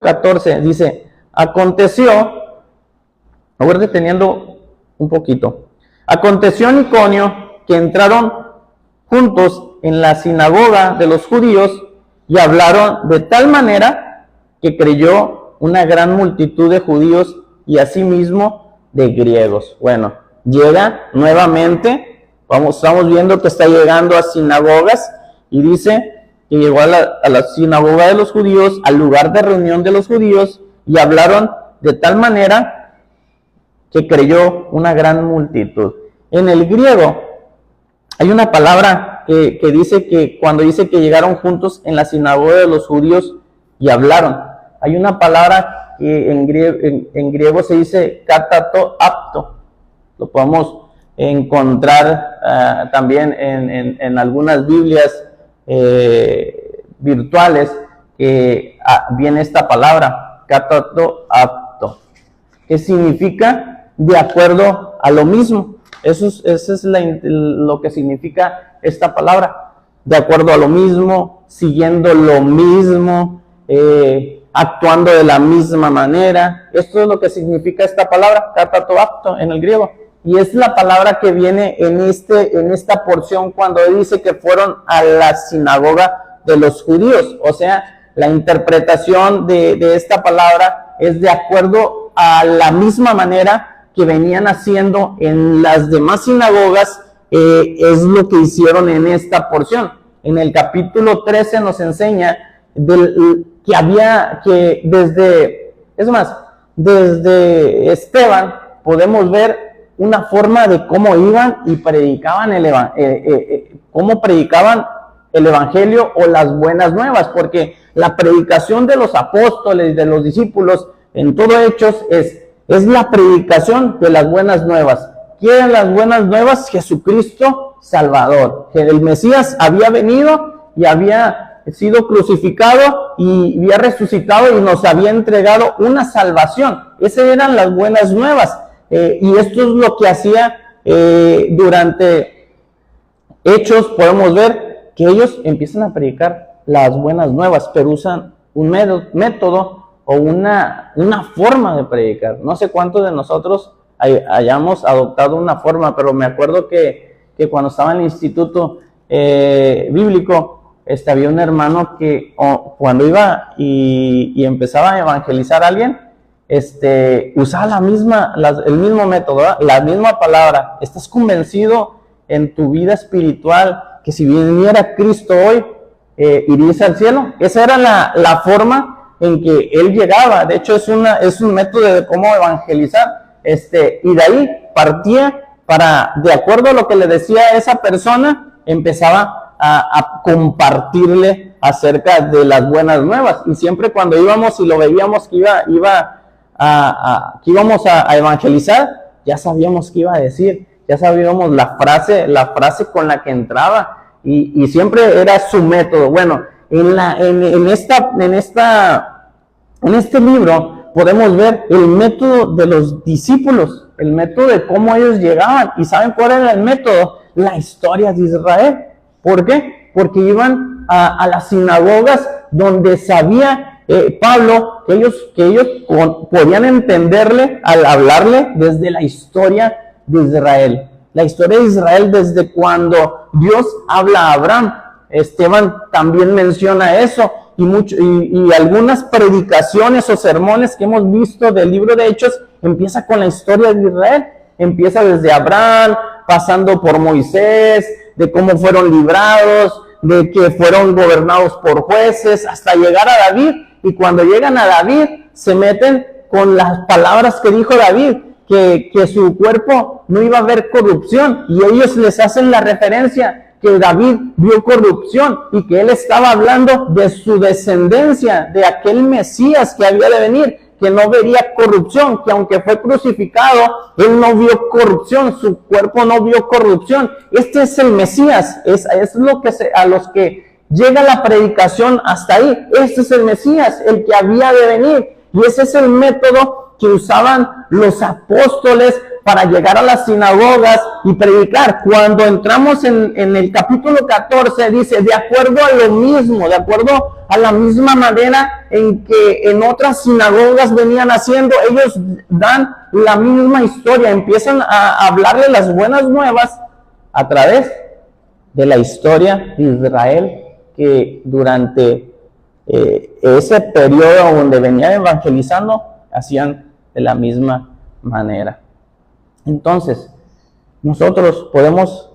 14 dice, aconteció, ahora deteniendo un poquito, aconteció en Iconio que entraron juntos en la sinagoga de los judíos y hablaron de tal manera que creyó una gran multitud de judíos y asimismo de griegos. Bueno, llega nuevamente, estamos viendo que está llegando a sinagogas y dice que llegó a la sinagoga de los judíos, al lugar de reunión de los judíos, y hablaron de tal manera que creyó una gran multitud. En el griego hay una palabra que dice que cuando dice que llegaron juntos en la sinagoga de los judíos y hablaron, hay una palabra que en griego se dice katato apto. Lo podemos encontrar también en algunas Biblias virtuales, que viene esta palabra, katato apto, que significa de acuerdo a lo mismo. Eso es lo que significa esta palabra, de acuerdo a lo mismo, siguiendo lo mismo, actuando de la misma manera. Esto es lo que significa esta palabra, katato apto, en el griego. Y es la palabra que viene en esta porción cuando dice que fueron a la sinagoga de los judíos. O sea, la interpretación de esta palabra es de acuerdo a la misma manera que venían haciendo en las demás sinagogas, es lo que hicieron en esta porción. En el capítulo 13 nos enseña que desde Esteban podemos ver una forma de cómo iban y predicaban cómo predicaban el evangelio o las buenas nuevas, porque la predicación de los apóstoles, de los discípulos, en todo Hechos es la predicación de las buenas nuevas. ¿Qué eran las buenas nuevas? Jesucristo Salvador, que el Mesías había venido y había sido crucificado y había resucitado y nos había entregado una salvación. Esas eran las buenas nuevas. Y esto es lo que hacía durante Hechos. Podemos ver que ellos empiezan a predicar las buenas nuevas, pero usan un método o una forma de predicar. No sé cuántos de nosotros hayamos adoptado una forma, pero me acuerdo que cuando estaba en el instituto bíblico, había un hermano que cuando iba y empezaba a evangelizar a alguien, usaba el mismo método, ¿verdad? La misma palabra. ¿Estás convencido en tu vida espiritual que si viniera Cristo hoy, irías al cielo? Esa era la forma en que él llegaba. De hecho, es un método de cómo evangelizar. Y de ahí partía de acuerdo a lo que le decía esa persona, empezaba a compartirle acerca de las buenas nuevas. Y siempre cuando íbamos y lo veíamos que íbamos a evangelizar, ya sabíamos qué iba a decir, ya sabíamos la frase con la que entraba, y siempre era su método. Bueno, en este libro podemos ver el método de los discípulos, el método de cómo ellos llegaban. ¿Y saben cuál era el método? La historia de Israel. ¿Por qué? Porque iban a las sinagogas donde sabía Pablo que ellos podían entenderle al hablarle desde la historia de Israel. La historia de Israel desde cuando Dios habla a Abraham. Esteban también menciona eso, y algunas predicaciones o sermones que hemos visto del libro de Hechos empieza con la historia de Israel. Empieza desde Abraham, pasando por Moisés, de cómo fueron librados, de que fueron gobernados por jueces, hasta llegar a David. Y cuando llegan a David, se meten con las palabras que dijo David, que su cuerpo no iba a haber corrupción, y ellos les hacen la referencia que David vio corrupción y que él estaba hablando de su descendencia, de aquel Mesías que había de venir, que no vería corrupción, que aunque fue crucificado, él no vio corrupción, su cuerpo no vio corrupción. Este es el Mesías, es lo que a los que llega la predicación hasta ahí. Este es el Mesías, el que había de venir, y ese es el método que usaban los apóstoles para llegar a las sinagogas y predicar. Cuando entramos en el capítulo 14, dice, de acuerdo a lo mismo, de acuerdo a la misma manera en que en otras sinagogas venían haciendo, ellos dan la misma historia, empiezan a hablarle las buenas nuevas a través de la historia de Israel, que durante ese periodo donde venían evangelizando, hacían de la misma manera. Entonces, nosotros podemos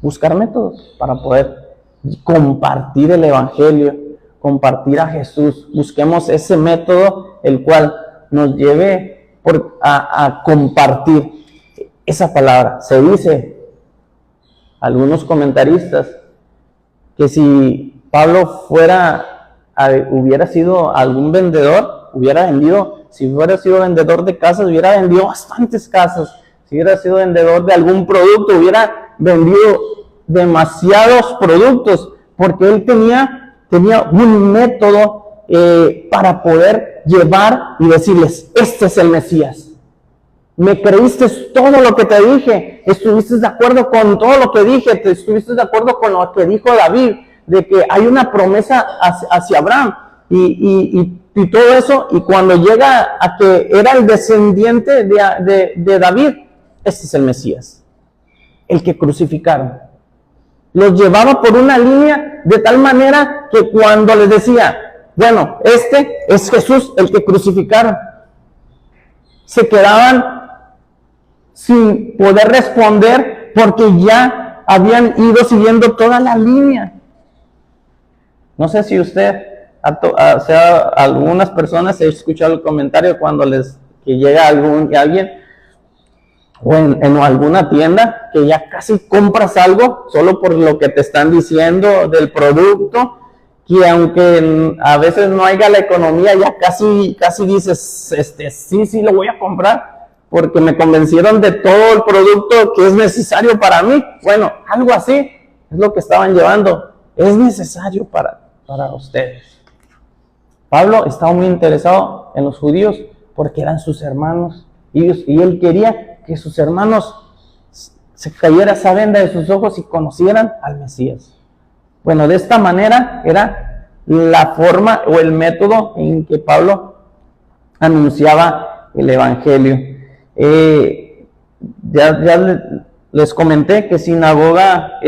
buscar métodos para poder compartir el evangelio, compartir a Jesús. Busquemos ese método el cual nos lleve a compartir esa palabra. Se dice, algunos comentaristas, que si Pablo hubiera sido algún vendedor, si hubiera sido vendedor de casas, hubiera vendido bastantes casas. Si hubiera sido vendedor de algún producto, hubiera vendido demasiados productos, porque él tenía un método para poder llevar y decirles, este es el Mesías. Me creíste todo lo que te dije, estuviste de acuerdo con todo lo que dije, estuviste de acuerdo con lo que dijo David, de que hay una promesa hacia Abraham y todo eso, y cuando llega a que era el descendiente de David, este es el Mesías, el que crucificaron. Los llevaba por una línea de tal manera que cuando les decía, bueno, este es Jesús el que crucificaron, se quedaban sin poder responder porque ya habían ido siguiendo toda la línea. No sé si usted, algunas personas he escuchado el comentario cuando que llega alguien o en alguna tienda que ya casi compras algo solo por lo que te están diciendo del producto, que aunque a veces no haya la economía, ya casi dices, sí lo voy a comprar porque me convencieron de todo el producto que es necesario para mí. Bueno, algo así es lo que estaban llevando, es necesario para ustedes. Pablo estaba muy interesado en los judíos porque eran sus hermanos y él quería que sus hermanos se cayera esa venda de sus ojos y conocieran al Mesías. Bueno, de esta manera era la forma o el método en que Pablo anunciaba el evangelio. Ya les comenté que sinagoga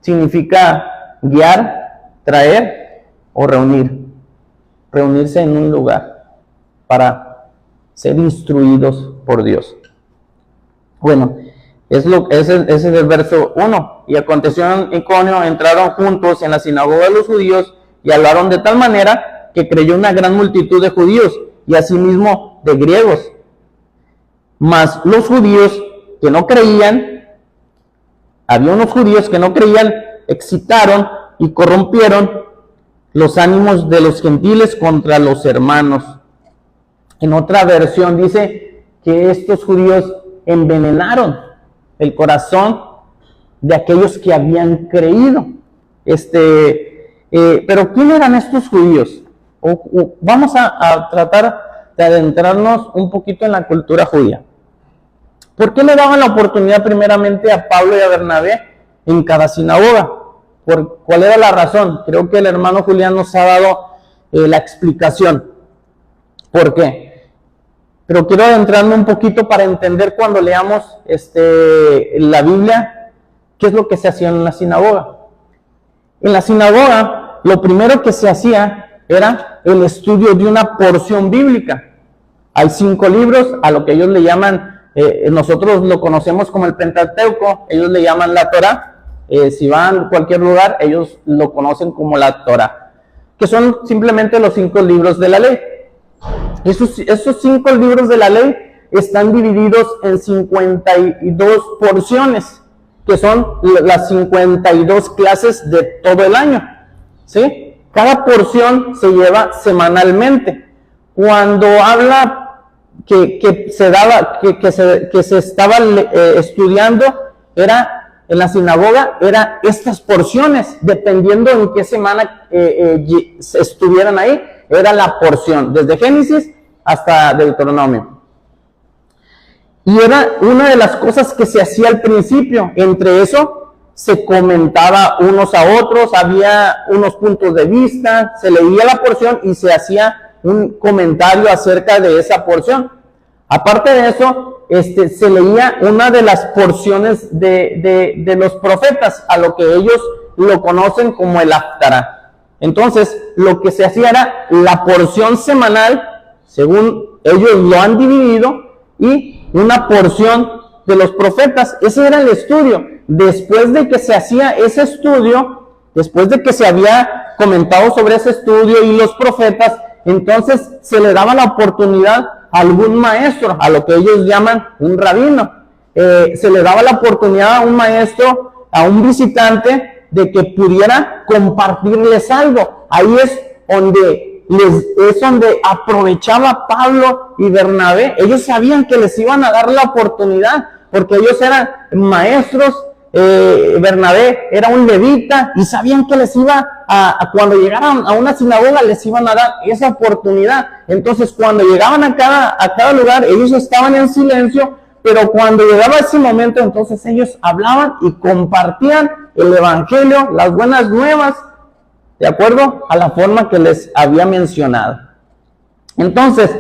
significa guiar, traer o reunirse en un lugar para ser instruidos por Dios. Bueno, ese es el verso 1. Y aconteció en Iconio, entraron juntos en la sinagoga de los judíos y hablaron de tal manera que creyó una gran multitud de judíos y asimismo de griegos. Mas los judíos que no creían, había unos judíos que no creían, excitaron y corrompieron los ánimos de los gentiles contra los hermanos. En otra versión dice que estos judíos envenenaron el corazón de aquellos que habían creído. Pero ¿quién eran estos judíos? Vamos a tratar de adentrarnos un poquito en la cultura judía. ¿Por qué le daban la oportunidad primeramente a Pablo y a Bernabé en cada sinagoga? ¿Cuál era la razón? Creo que el hermano Julián nos ha dado la explicación. ¿Por qué? Pero quiero adentrarme un poquito para entender cuando leamos la Biblia, qué es lo que se hacía en la sinagoga. En la sinagoga, lo primero que se hacía era el estudio de una porción bíblica. Hay 5 libros, a lo que ellos le llaman, nosotros lo conocemos como el Pentateuco, ellos le llaman la Torá. Si van a cualquier lugar, ellos lo conocen como la Torá, que son simplemente los 5 libros de la ley. Esos 5 libros de la ley están divididos en 52 porciones, que son las 52 clases de todo el año, ¿sí? Cada porción se lleva semanalmente. Cuando habla que se estaba estudiando, en la sinagoga, era estas porciones, dependiendo en qué semana estuvieran ahí, era la porción, desde Génesis hasta Deuteronomio. Y era una de las cosas que se hacía al principio. Entre eso se comentaba unos a otros, había unos puntos de vista, se leía la porción y se hacía un comentario acerca de esa porción. Aparte de eso, se leía una de las porciones de los profetas, a lo que ellos lo conocen como el Haftará. Entonces, lo que se hacía era la porción semanal, según ellos lo han dividido, y una porción de los profetas. Ese era el estudio. Después de que se hacía ese estudio, después de que se había comentado sobre ese estudio y los profetas, entonces se le daba la oportunidad a algún maestro, a lo que ellos llaman un rabino. Se le daba la oportunidad a un maestro, a un visitante, de que pudiera compartirles algo. Ahí es donde aprovechaba Pablo y Bernabé. Ellos sabían que les iban a dar la oportunidad, porque ellos eran maestros. Bernabé era un levita y sabían que les iba cuando llegaran a una sinagoga les iban a dar esa oportunidad. Entonces, cuando llegaban a cada lugar, ellos estaban en silencio, pero cuando llegaba ese momento, entonces ellos hablaban y compartían el evangelio, las buenas nuevas, de acuerdo a la forma que les había mencionado. Entonces,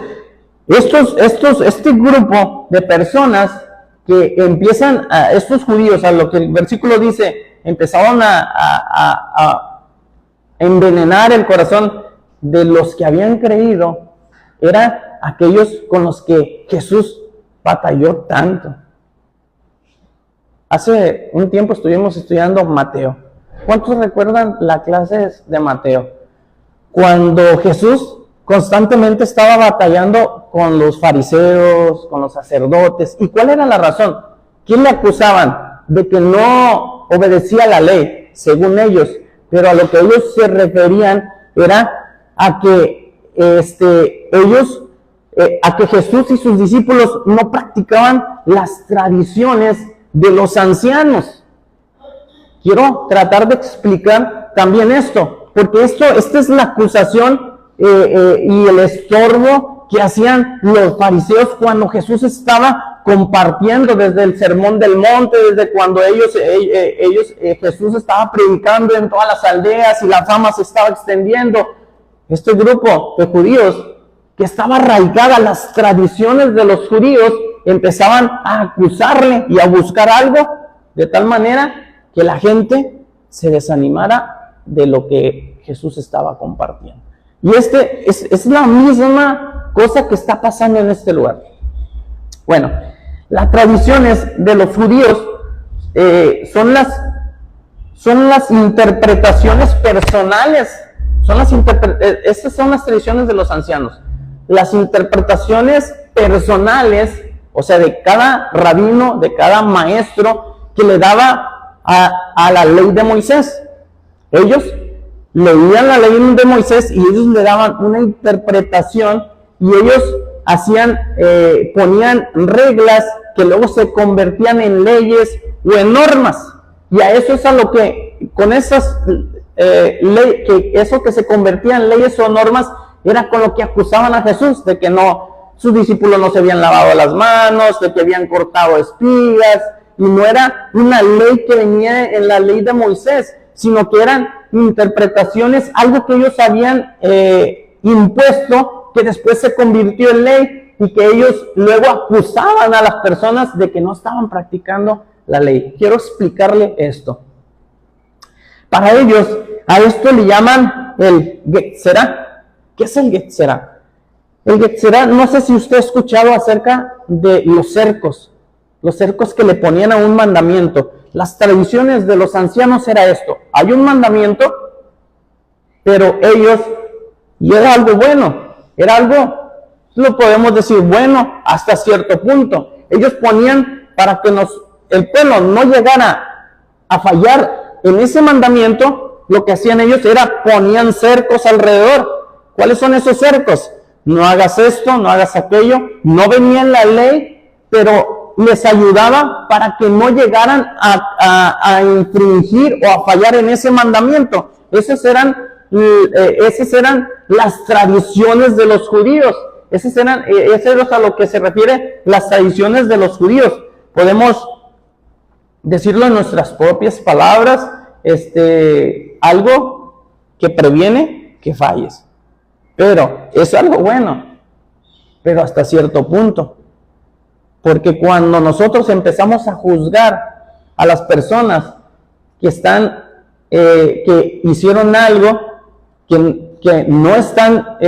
este grupo de personas que empiezan, estos judíos, a lo que el versículo dice, empezaron a envenenar el corazón de los que habían creído, eran aquellos con los que Jesús batalló tanto. Hace un tiempo estuvimos estudiando Mateo. ¿Cuántos recuerdan las clases de Mateo? Cuando Jesús constantemente estaba batallando con los fariseos, con los sacerdotes. ¿Y cuál era la razón? ¿Quién le acusaban? De que no obedecía la ley, según ellos. Pero a lo que ellos se referían era a que a que Jesús y sus discípulos no practicaban las tradiciones de los ancianos. Quiero tratar de explicar también esto, porque esta es la acusación y el estorbo que hacían los fariseos cuando Jesús estaba compartiendo desde el Sermón del Monte, desde cuando Jesús estaba predicando en todas las aldeas y la fama se estaba extendiendo. Este grupo de judíos que estaba arraigada a las tradiciones de los judíos, empezaban a acusarle y a buscar algo, de tal manera que la gente se desanimara de lo que Jesús estaba compartiendo. Y es la misma cosa que está pasando en este lugar. Bueno, las tradiciones de los judíos son las interpretaciones personales. Estas son las tradiciones de los ancianos. Las interpretaciones personales, o sea, de cada rabino, de cada maestro que le daba a la ley de Moisés. Ellos leían la ley de Moisés y ellos le daban una interpretación y ellos ponían reglas que luego se convertían en leyes o en normas. Y a eso es a lo que, con esas eso que se convertía en leyes o normas, era con lo que acusaban a Jesús, de que sus discípulos no se habían lavado las manos, de que habían cortado espigas, y no era una ley que venía en la ley de Moisés, sino que eran interpretaciones, algo que ellos habían impuesto, que después se convirtió en ley, y que ellos luego acusaban a las personas de que no estaban practicando la ley. Quiero explicarle esto. Para ellos, a esto le llaman el Getzerá. ¿Qué es el Getzerá? El Getzerá, no sé si usted ha escuchado acerca de los cercos que le ponían a un mandamiento. Las tradiciones de los ancianos era esto: hay un mandamiento, pero ellos, y era algo bueno, era algo, lo podemos decir bueno hasta cierto punto. Ellos ponían para que el pueblo no llegara a fallar en ese mandamiento. Lo que hacían ellos era ponían cercos alrededor. ¿Cuáles son esos cercos? No hagas esto, no hagas aquello. No venía en la ley, pero les ayudaba para que no llegaran a infringir o a fallar en ese mandamiento. Esas eran las tradiciones de los judíos. Eso es a lo que se refiere las tradiciones de los judíos. Podemos decirlo en nuestras propias palabras, algo que previene que falles. Pero es algo bueno, pero hasta cierto punto. Porque cuando nosotros empezamos a juzgar a las personas que que hicieron algo, que no están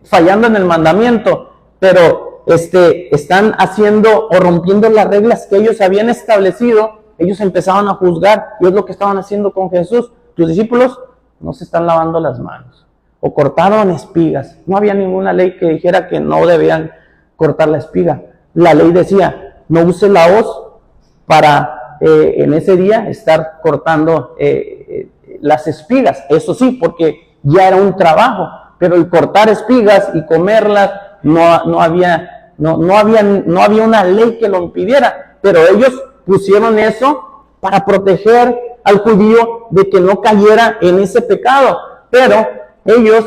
fallando en el mandamiento, pero están haciendo o rompiendo las reglas que ellos habían establecido, ellos empezaban a juzgar, y es lo que estaban haciendo con Jesús. Tus discípulos no se están lavando las manos, o cortaron espigas. No había ninguna ley que dijera que no debían cortar la espiga. La ley decía, no use la hoz para en ese día estar cortando las espigas. Eso sí, porque ya era un trabajo, pero el cortar espigas y comerlas no había una ley que lo impidiera, pero ellos pusieron eso para proteger al judío de que no cayera en ese pecado. Pero ellos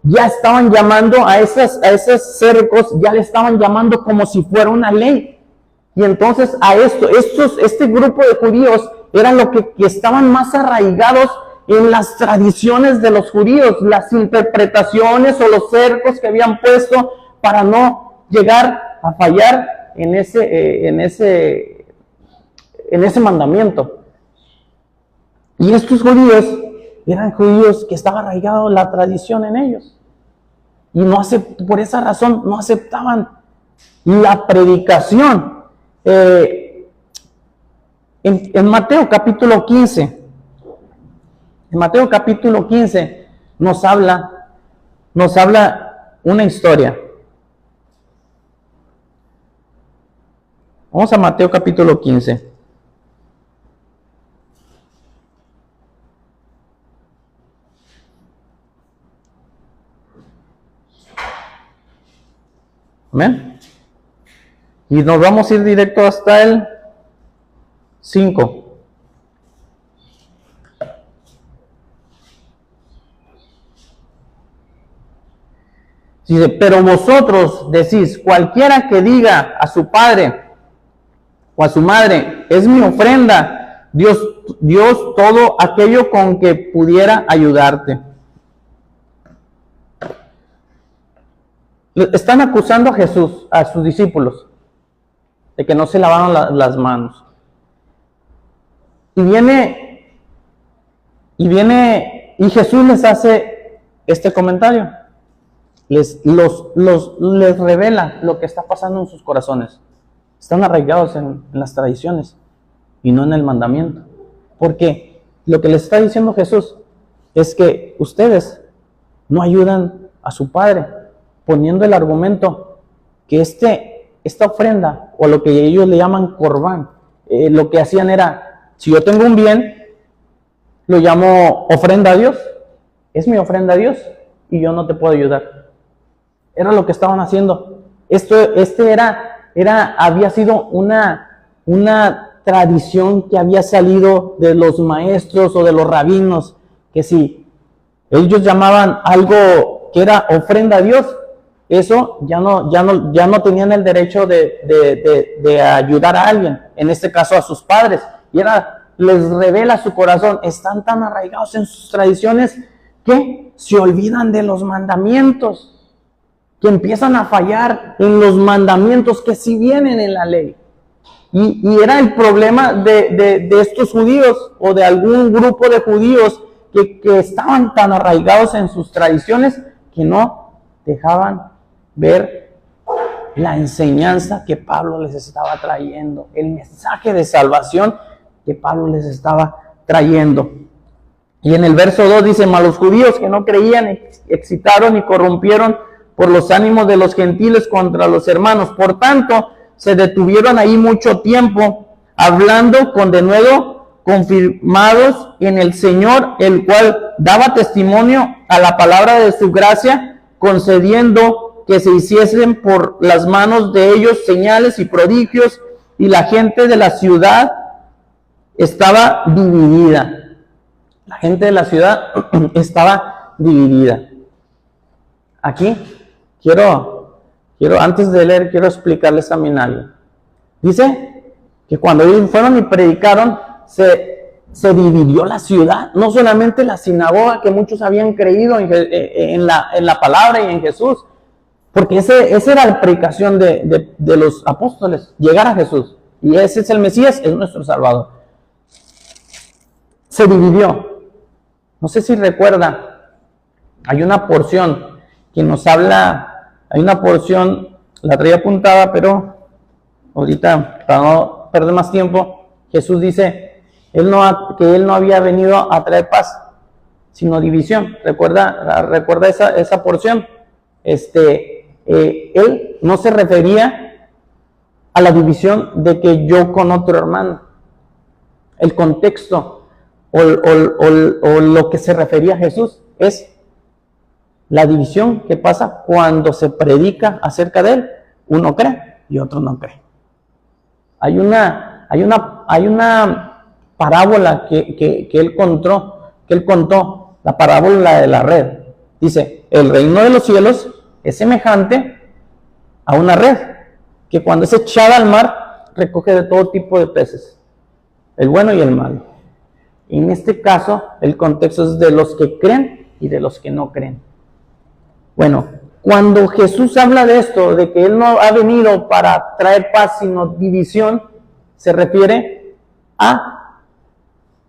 ya estaban llamando a esos cercos, ya le estaban llamando como si fuera una ley. Y entonces este grupo de judíos eran lo que estaban más arraigados en las tradiciones de los judíos, las interpretaciones o los cercos que habían puesto para no llegar a fallar en ese mandamiento. Y estos judíos eran judíos que estaba arraigado la tradición en ellos. Y por esa razón no aceptaban la predicación. En Mateo capítulo 15, nos habla una historia. Vamos a Mateo capítulo 15. Amén. Y nos vamos a ir directo hasta el 5. Dice, pero vosotros decís, cualquiera que diga a su padre o a su madre, es mi ofrenda, Dios todo aquello con que pudiera ayudarte. Están acusando a Jesús, a sus discípulos, de que no se lavaron las manos. Y Jesús les hace este comentario. Les revela lo que está pasando en sus corazones. Están arraigados en las tradiciones y no en el mandamiento. Porque lo que les está diciendo Jesús es que ustedes no ayudan a su Padre, poniendo el argumento que esta ofrenda, o lo que ellos le llaman corbán, lo que hacían era, si yo tengo un bien, lo llamo ofrenda a Dios, es mi ofrenda a Dios, y yo no te puedo ayudar. Era lo que estaban haciendo. Había sido una tradición que había salido de los maestros o de los rabinos, que si ellos llamaban algo que era ofrenda a Dios, eso ya no tenían el derecho de ayudar a alguien, en este caso a sus padres. Y les revela su corazón, están tan arraigados en sus tradiciones que se olvidan de los mandamientos, que empiezan a fallar en los mandamientos que sí vienen en la ley. Y era el problema de estos judíos, o de algún grupo de judíos que estaban tan arraigados en sus tradiciones que no dejaban ver la enseñanza que Pablo les estaba trayendo, el mensaje de salvación que Pablo les estaba trayendo. Y en el verso 2 dice, mas los judíos que no creían excitaron y corrompieron por los ánimos de los gentiles contra los hermanos. Por tanto, se detuvieron ahí mucho tiempo, hablando con denuedo, confirmados en el Señor, el cual daba testimonio a la palabra de su gracia, concediendo que se hiciesen por las manos de ellos señales y prodigios, y la gente de la ciudad estaba dividida. La gente de la ciudad estaba dividida. Aquí quiero Antes de leer, quiero explicarles también algo. Dice que cuando ellos fueron y predicaron, se dividió la ciudad, no solamente la sinagoga, que muchos habían creído en la palabra y en Jesús, porque esa era la predicación de los apóstoles, llegar a Jesús, y ese es el Mesías, es nuestro Salvador. Se dividió. No sé si recuerda, hay una porción que nos habla, hay una porción, la traía apuntada, pero ahorita, para no perder más tiempo, Jesús dice que Él no había venido a traer paz, sino división. ¿Recuerda esa porción? Él no se refería a la división de que yo con otro hermano. El contexto o lo que se refería a Jesús es la división que pasa cuando se predica acerca de Él. Uno cree y otro no cree. Hay una parábola que él contó, la parábola de la red. Dice, el reino de los cielos es semejante a una red que cuando es echada al mar recoge de todo tipo de peces, el bueno y el malo. En este caso, el contexto es de los que creen y de los que no creen. Bueno, cuando Jesús habla de esto, de que Él no ha venido para traer paz, sino división, se refiere a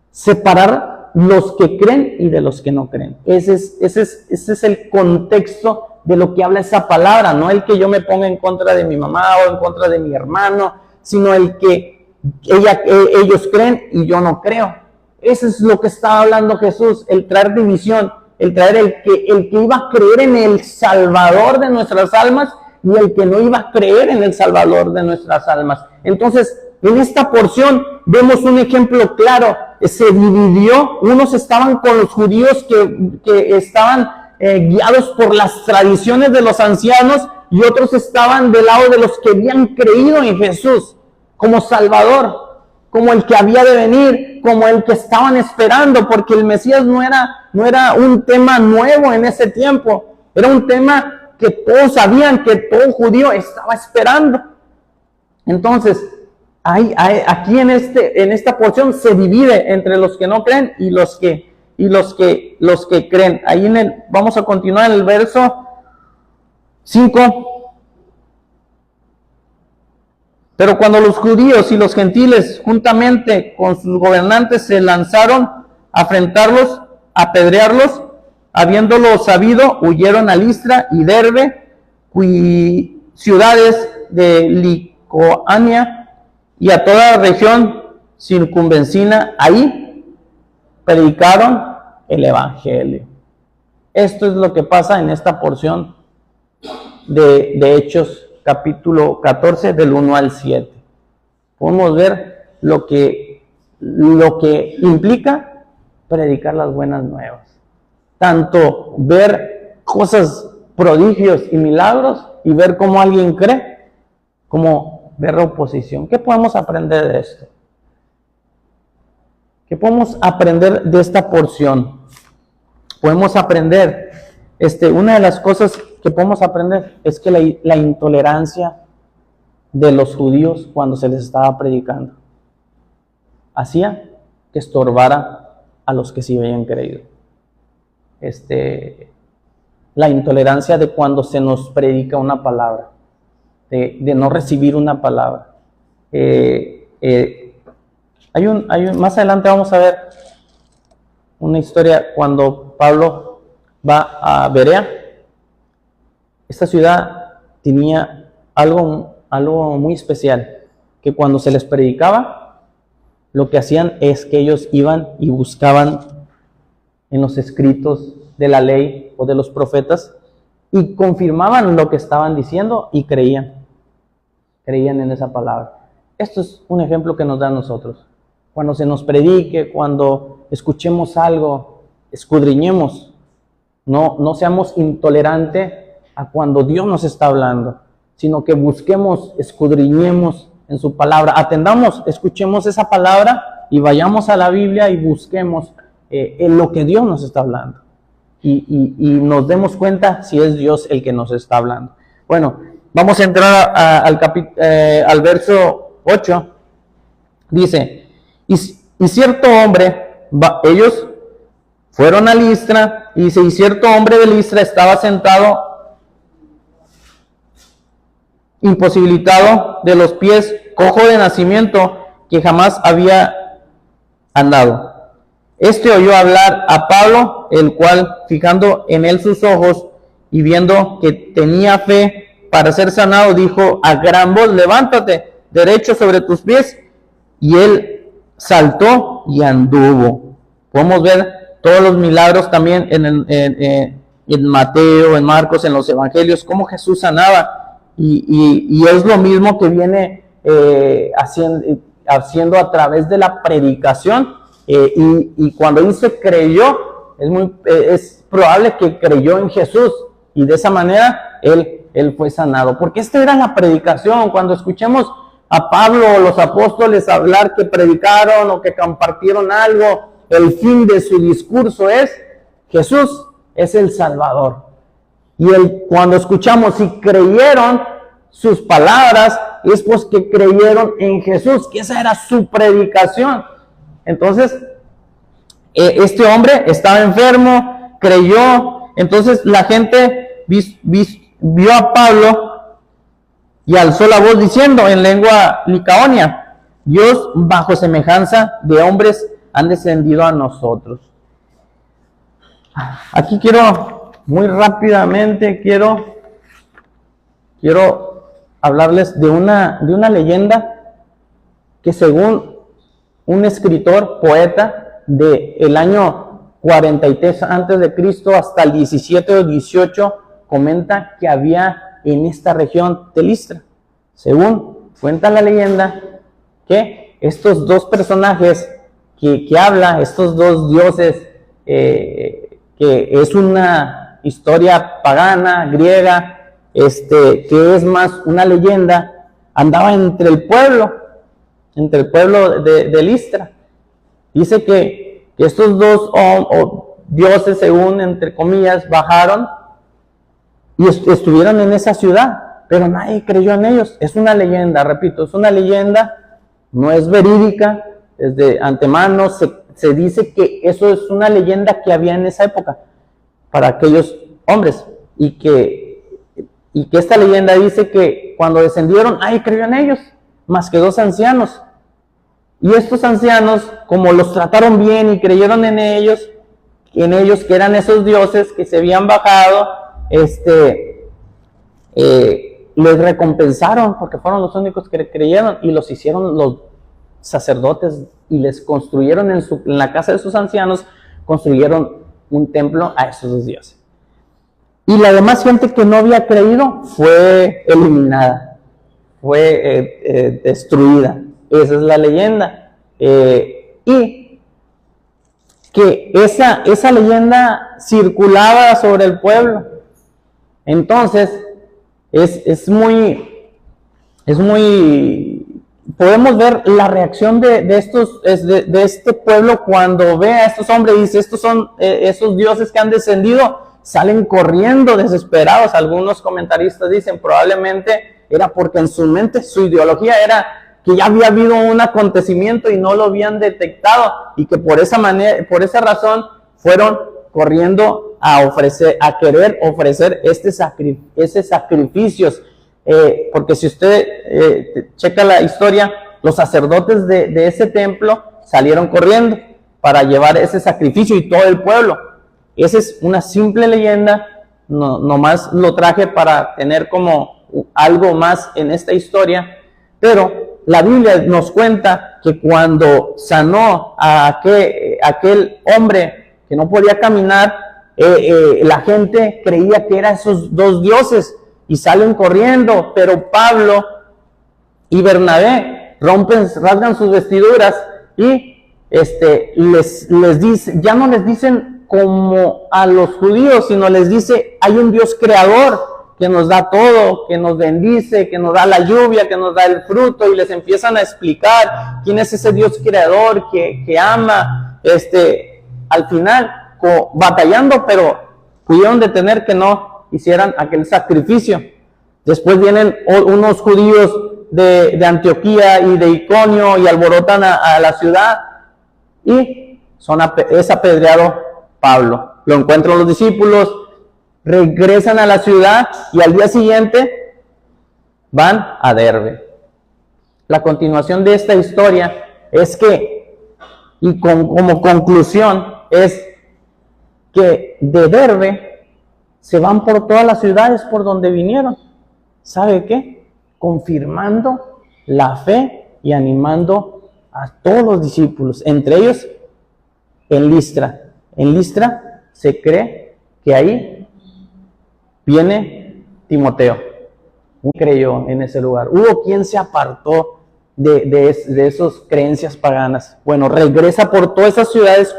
separar los que creen y de los que no creen. Ese es el contexto de lo que habla esa palabra, no el que yo me ponga en contra de mi mamá o en contra de mi hermano, sino el que ellos creen y yo no creo. Eso es lo que estaba hablando Jesús, el traer división, el traer el que iba a creer en el Salvador de nuestras almas y el que no iba a creer en el Salvador de nuestras almas. Entonces, en esta porción vemos un ejemplo claro. Se dividió, unos estaban con los judíos que estaban guiados por las tradiciones de los ancianos y otros estaban del lado de los que habían creído en Jesús como Salvador, como el que había de venir, como el que estaban esperando, porque el Mesías no era un tema nuevo en ese tiempo, era un tema que todos sabían, que todo judío estaba esperando. Entonces, aquí en esta porción se divide entre los que no creen y los que creen. Vamos a continuar en el verso 5. Pero cuando los judíos y los gentiles, juntamente con sus gobernantes, se lanzaron a afrentarlos, a apedrearlos, habiéndolo sabido, huyeron a Listra y Derbe, ciudades de Licoania, y a toda la región circunvecina. Ahí predicaron el Evangelio. Esto es lo que pasa en esta porción de Hechos capítulo 14 del 1 al 7. Podemos ver lo que implica predicar las buenas nuevas. Tanto ver cosas, prodigios y milagros y ver cómo alguien cree, como ver la oposición. ¿Qué podemos aprender de esto? ¿Qué podemos aprender de esta porción? Podemos aprender, una de las cosas que podemos aprender es que la intolerancia de los judíos cuando se les estaba predicando hacía que estorbara a los que sí habían creído. La intolerancia de cuando se nos predica una palabra, de no recibir una palabra. Más adelante vamos a ver una historia cuando Pablo va a Berea. Esta ciudad tenía algo muy especial, que cuando se les predicaba, lo que hacían es que ellos iban y buscaban en los escritos de la ley o de los profetas y confirmaban lo que estaban diciendo y creían en esa palabra. Esto es un ejemplo que nos da a nosotros. Cuando se nos predique, cuando escuchemos algo, escudriñemos, no seamos intolerantes a cuando Dios nos está hablando, sino que busquemos, escudriñemos en su palabra, atendamos, escuchemos esa palabra y vayamos a la Biblia y busquemos en lo que Dios nos está hablando y nos demos cuenta si es Dios el que nos está hablando. Bueno, Vamos a entrar al verso 8. Dice, y cierto hombre, ellos fueron a Listra, y cierto hombre de Listra estaba sentado, imposibilitado de los pies, cojo de nacimiento, que jamás había andado. Este oyó hablar a Pablo, el cual, fijando en él sus ojos y viendo que tenía fe para ser sanado, dijo a gran voz, levántate derecho sobre tus pies. Y él saltó y anduvo. Podemos ver todos los milagros también en Mateo, en Marcos, en los evangelios, cómo Jesús sanaba. Y es lo mismo que viene haciendo a través de la predicación. Y cuando dice creyó, es probable que creyó en Jesús. Y de esa manera él fue sanado. Porque esta era la predicación. Cuando escuchemos a Pablo o los apóstoles hablar que predicaron o que compartieron algo, el fin de su discurso es Jesús es el Salvador. Y cuando escuchamos y creyeron sus palabras, es pues que creyeron en Jesús, que esa era su predicación. Entonces, este hombre estaba enfermo, creyó, entonces la gente vio a Pablo y alzó la voz diciendo en lengua licaonia, Dios bajo semejanza de hombres han descendido a nosotros. Aquí muy rápidamente, quiero hablarles de una leyenda que según un escritor, poeta, del año 43 antes de Cristo hasta el 17 o 18, comenta que había en esta región de Listra. Según cuenta la leyenda, que estos dos personajes que habla, estos dos dioses, que es una historia pagana, griega, que es más una leyenda, andaba entre el pueblo de Listra. Dice que estos dos dioses, según entre comillas, bajaron y estuvieron en esa ciudad, pero nadie creyó en ellos. Es una leyenda, repito, es una leyenda, no es verídica. Desde antemano se dice que eso es una leyenda que había en esa época para aquellos hombres, y que esta leyenda dice que cuando descendieron, nadie creyó en ellos, más que dos ancianos. Y estos ancianos, como los trataron bien y creyeron en ellos que eran esos dioses que se habían bajado, les recompensaron porque fueron los únicos que creyeron, y los hicieron los sacerdotes y les construyeron en la casa de sus ancianos, construyeron un templo a esos dos dioses. Y la demás gente que no había creído fue eliminada, fue destruida. Esa es la leyenda. Y que esa leyenda circulaba sobre el pueblo. Entonces, es muy podemos ver la reacción de este pueblo cuando ve a estos hombres y dice, estos son esos dioses que han descendido, salen corriendo desesperados. Algunos comentaristas dicen probablemente era porque en su mente, su ideología era que ya había habido un acontecimiento y no lo habían detectado, y que por esa razón fueron corriendo a querer ofrecer esos sacrificios. Porque si usted checa la historia, los sacerdotes de ese templo salieron corriendo para llevar ese sacrificio, y todo el pueblo. Esa es una simple leyenda, nomás lo traje para tener como algo más en esta historia, pero la Biblia nos cuenta que cuando sanó a aquel hombre que no podía caminar, la gente creía que eran esos dos dioses y salen corriendo, pero Pablo y Bernabé rasgan sus vestiduras y les dice, ya no les dicen como a los judíos, sino les dice, hay un Dios creador que nos da todo, que nos bendice, que nos da la lluvia, que nos da el fruto, y les empiezan a explicar quién es ese Dios creador que ama. Al final, batallando, pero pudieron detener que no hicieran aquel sacrificio. Después vienen unos judíos de Antioquía y de Iconio y alborotan a la ciudad y es apedreado Pablo. Lo encuentran los discípulos, regresan a la ciudad y al día siguiente van a Derbe. La continuación de esta historia es que, y como conclusión, es que de Derbe se van por todas las ciudades por donde vinieron. ¿Sabe qué? Confirmando la fe y animando a todos los discípulos, entre ellos en Listra. En Listra se cree que ahí viene Timoteo. Creyó en ese lugar. Hubo quien se apartó de esas creencias paganas. Bueno, regresa por todas esas ciudades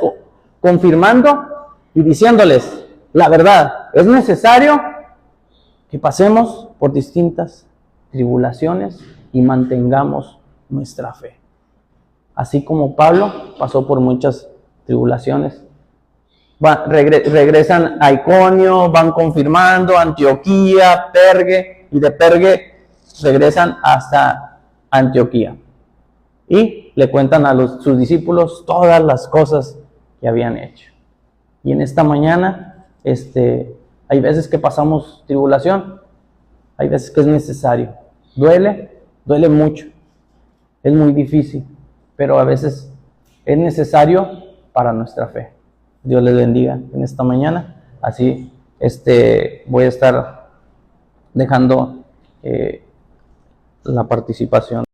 confirmando y diciéndoles la verdad. Es necesario que pasemos por distintas tribulaciones y mantengamos nuestra fe. Así como Pablo pasó por muchas tribulaciones. Regresan a Iconio, van confirmando, Antioquía, Pergue, y de Pergue regresan hasta Antioquía. Y le cuentan a sus discípulos todas las cosas que habían hecho. Y en esta mañana, hay veces que pasamos tribulación, hay veces que es necesario. Duele mucho, es muy difícil, pero a veces es necesario para nuestra fe. Dios les bendiga en esta mañana. Así voy a estar dejando la participación.